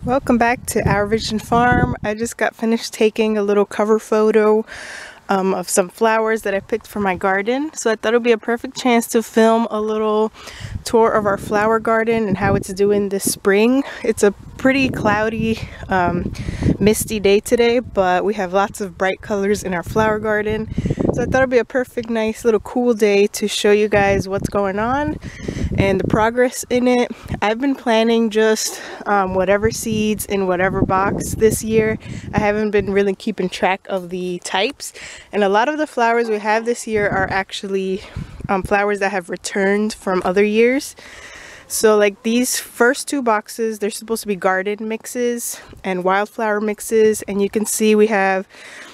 Welcome back to Our Vision Farm. I just got finished taking a little cover photo of some flowers that I picked for my garden. So I thought it would be a perfect chance to film a little tour of our flower garden and how it's doing this spring. It's a pretty cloudy, misty day today, but we have lots of bright colors in our flower garden. So I thought it would be a perfect, nice little cool day to show you guys what's going on and the progress in it. I've been planting just whatever seeds in whatever box this year. I haven't been really keeping track of the types, and a lot of the flowers we have this year are actually flowers that have returned from other years. So like these first two boxes, they're supposed to be garden mixes and wildflower mixes, and you can see we have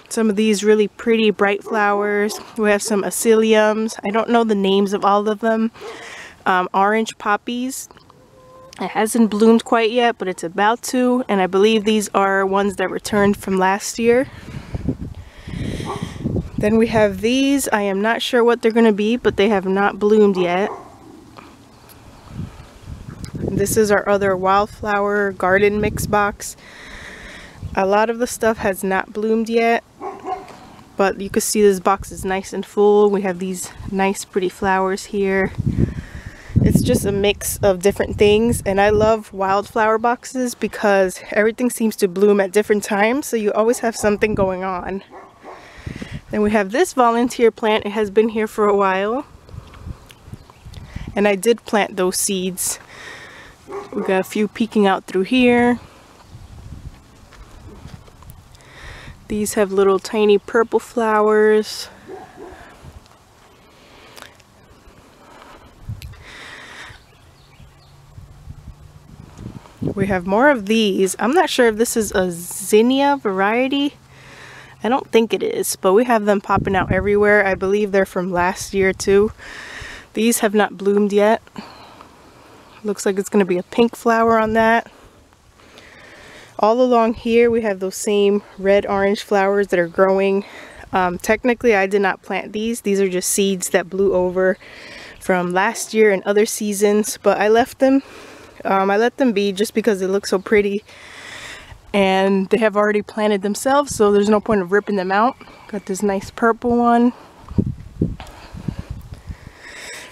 some of these really pretty bright flowers. We have some Allyssums. I don't know the names of all of them. Orange poppies. It hasn't bloomed quite yet, but it's about to, and I believe these are ones that returned from last year. Then we have these. I am not sure what they're going to be, but they have not bloomed yet. This is our other wildflower garden mix box. A lot of the stuff has not bloomed yet, but you can see this box is nice and full. We have these nice pretty flowers here. It's just a mix of different things, and I love wildflower boxes because everything seems to bloom at different times, so you always have something going on. Then we have this volunteer plant. It has been here for a while, and I did plant those seeds. We got a few peeking out through here. These have little tiny purple flowers. We have more of these. I'm not sure if this is a Zinnia variety. I don't think it is, but we have them popping out everywhere. I believe they're from last year too. These have not bloomed yet. Looks like it's going to be a pink flower on that. All along here we have those same red-orange flowers that are growing. Technically I did not plant these. These are just seeds that blew over from last year and other seasons, but I left them. I let them be just because they look so pretty, and they have already planted themselves, so there's no point of ripping them out. Got this nice purple one.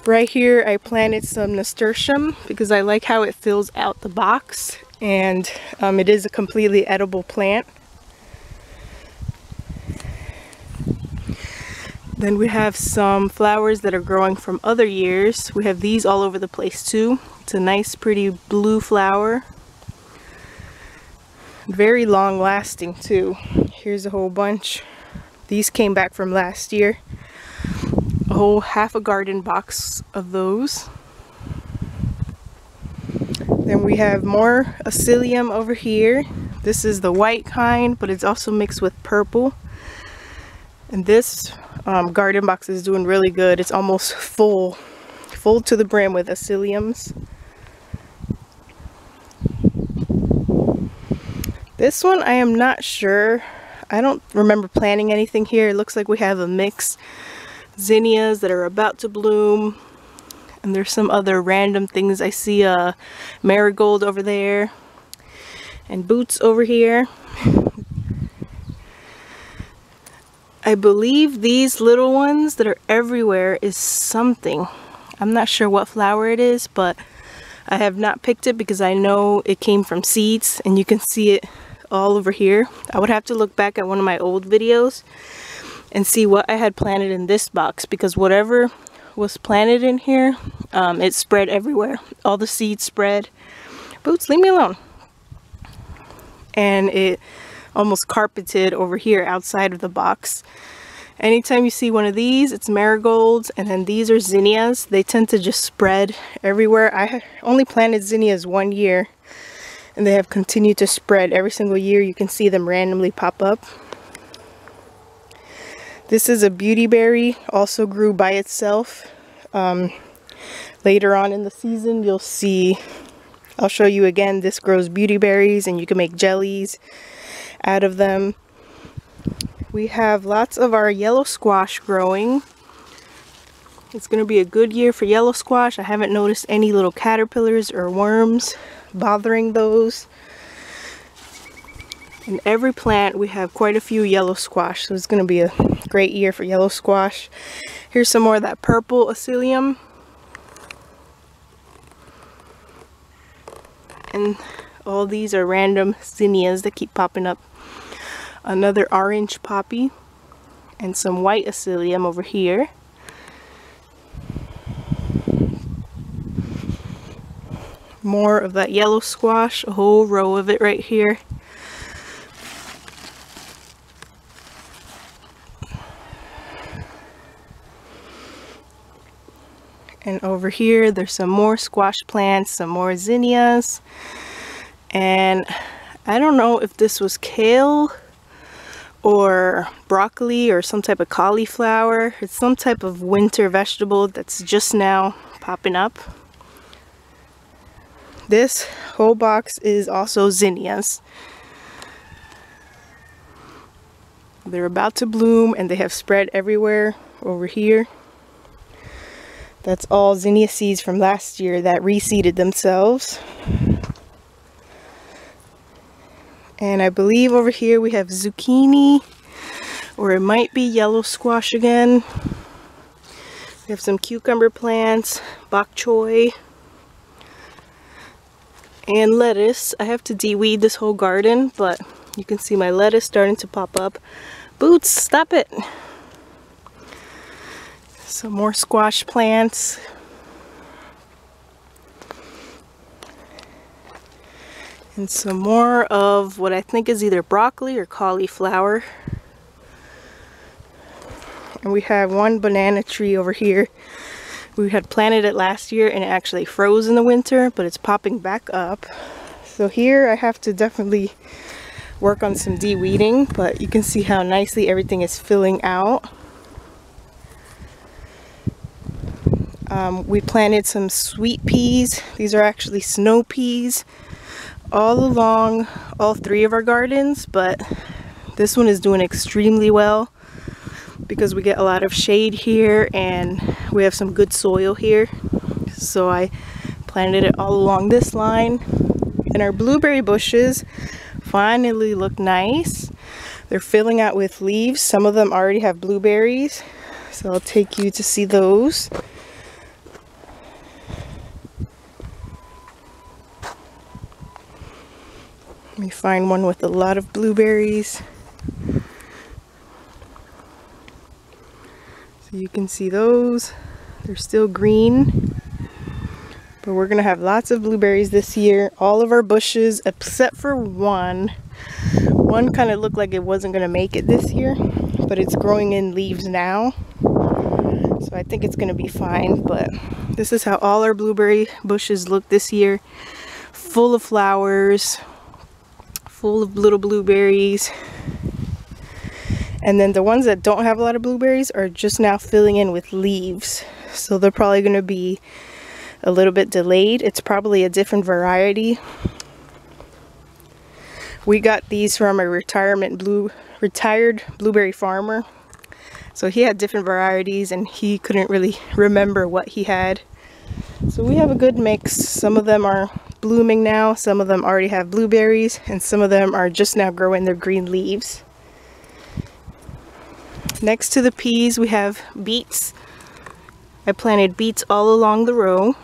Right here I planted some Nasturtium because I like how it fills out the box, and it is a completely edible plant. Then we have some flowers that are growing from other years. We have these all over the place too. It's a nice pretty blue flower. Very long lasting too. Here's a whole bunch. These came back from last year. A whole half a garden box of those. Then we have more Allyssum over here. This is the white kind, but it's also mixed with purple. And this garden box is doing really good. It's almost full to the brim with Allyssums. This one I am not sure. I don't remember planting anything here. It looks like we have a mix. Zinnias that are about to bloom, and there's some other random things. I see a marigold over there and boots over here. I believe these little ones that are everywhere is something. I'm not sure what flower it is, but I have not picked it because I know it came from seeds, and you can see it all over here. I would have to look back at one of my old videos and see what I had planted in this box, because whatever was planted in here, it spread everywhere. All the seeds spread. Boots, leave me alone. And it almost carpeted over here outside of the box. Anytime you see one of these, it's marigolds, and then these are zinnias. They tend to just spread everywhere. I only planted zinnias one year, and they have continued to spread every single year. You can see them randomly pop up. This is a beautyberry, also grew by itself. Later on in the season, you'll see, I'll show you again, this grows beautyberries, and you can make jellies out of them. We have lots of our yellow squash growing. It's going to be a good year for yellow squash. I haven't noticed any little caterpillars or worms bothering those. In every plant we have quite a few yellow squash, so it's going to be a great year for yellow squash. Here's some more of that purple Allyssum. And all these are random Zinnias that keep popping up. Another orange poppy and some white Allyssum over here. More of that yellow squash, a whole row of it right here. And over here there's some more squash plants, some more zinnias. And I don't know if this was kale or broccoli or some type of cauliflower. It's some type of winter vegetable that's just now popping up. This whole box is also zinnias. They're about to bloom and they have spread everywhere over here. That's all zinnia seeds from last year that reseeded themselves. And I believe over here we have zucchini, or it might be yellow squash again. We have some cucumber plants, bok choy, and lettuce. I have to de-weed this whole garden, but you can see my lettuce starting to pop up. Boots, stop it! Some more squash plants. And some more of what I think is either broccoli or cauliflower. And we have one banana tree over here. We had planted it last year and it actually froze in the winter, but it's popping back up. So here I have to definitely work on some de-weeding, but you can see how nicely everything is filling out. We planted some sweet peas. These are actually snow peas all along all three of our gardens, but this one is doing extremely well because we get a lot of shade here and we have some good soil here. So I planted it all along this line. And our blueberry bushes finally look nice. They're filling out with leaves. Some of them already have blueberries, so I'll take you to see those. Let me find one with a lot of blueberries. So you can see those. They're still green. But we're going to have lots of blueberries this year. All of our bushes, except for one. One kind of looked like it wasn't going to make it this year. But it's growing in leaves now. So I think it's going to be fine. But this is how all our blueberry bushes look this year. Full of flowers. Full of little blueberries. And then the ones that don't have a lot of blueberries are just now filling in with leaves. So they're probably going to be a little bit delayed. It's probably a different variety. We got these from a retired blueberry farmer. So he had different varieties and he couldn't really remember what he had. So we have a good mix. Some of them are blooming now, some of them already have blueberries, and some of them are just now growing their green leaves. Next to the peas we have beets. I planted beets all along the row.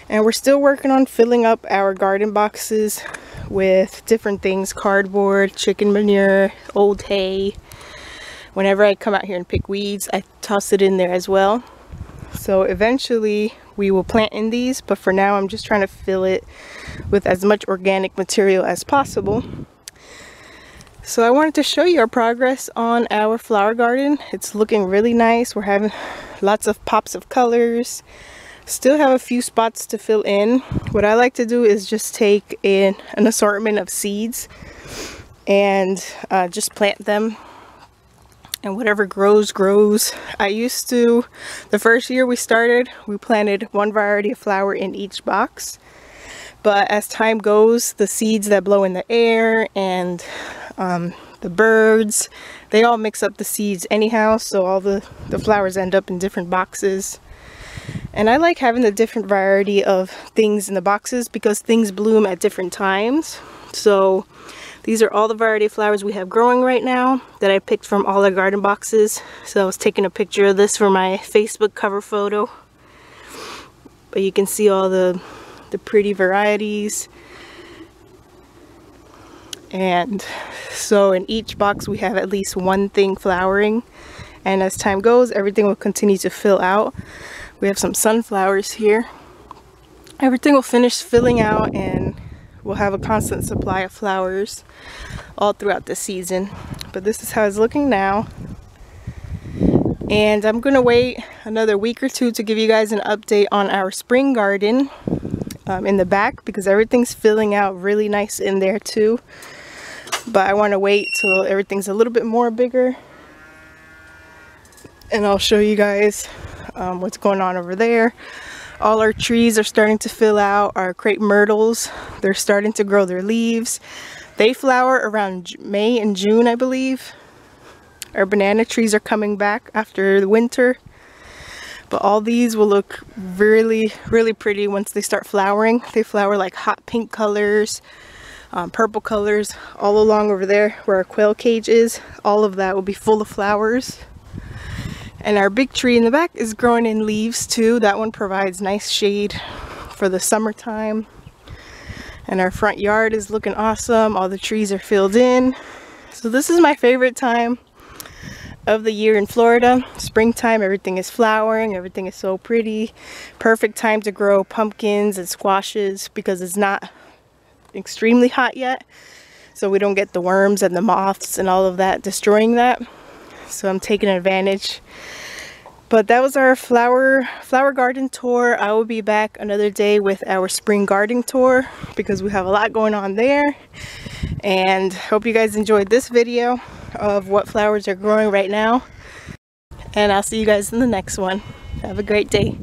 And we're still working on filling up our garden boxes with different things, cardboard, chicken manure, old hay. Whenever I come out here and pick weeds, I toss it in there as well. So eventually we will plant in these, but for now I'm just trying to fill it with as much organic material as possible. So I wanted to show you our progress on our flower garden. It's looking really nice. We're having lots of pops of colors. Still have a few spots to fill in. What I like to do is just take in an assortment of seeds and just plant them. And whatever grows, grows. I used to, the first year we started, we planted one variety of flower in each box. But as time goes, the seeds that blow in the air and the birds, they all mix up the seeds anyhow. So all the flowers end up in different boxes. And I like having the different variety of things in the boxes because things bloom at different times. So these are all the variety of flowers we have growing right now that I picked from all our garden boxes. So I was taking a picture of this for my Facebook cover photo. But you can see all the pretty varieties. And so in each box we have at least one thing flowering. And as time goes, everything will continue to fill out. We have some sunflowers here. Everything will finish filling out and we'll have a constant supply of flowers all throughout the season. But this is how it's looking now. And I'm gonna wait another week or two to give you guys an update on our spring garden in the back, because everything's filling out really nice in there too. But I want to wait till everything's a little bit more bigger, and I'll show you guys what's going on over there. All our trees are starting to fill out. Our crepe myrtles, they're starting to grow their leaves. They flower around May and June, I believe. Our banana trees are coming back after the winter. But all these will look really, really pretty once they start flowering. They flower like hot pink colors, purple colors, all along over there where our quail cage is. All of that will be full of flowers. And our big tree in the back is growing in leaves too. That one provides nice shade for the summertime. And our front yard is looking awesome. All the trees are filled in. So this is my favorite time of the year in Florida. Springtime, everything is flowering, everything is so pretty. Perfect time to grow pumpkins and squashes because it's not extremely hot yet, so we don't get the worms and the moths and all of that destroying that. So I'm taking advantage. But that was our flower garden tour. I will be back another day with our spring garden tour because we have a lot going on there. And hope you guys enjoyed this video of what flowers are growing right now. And I'll see you guys in the next one. Have a great day.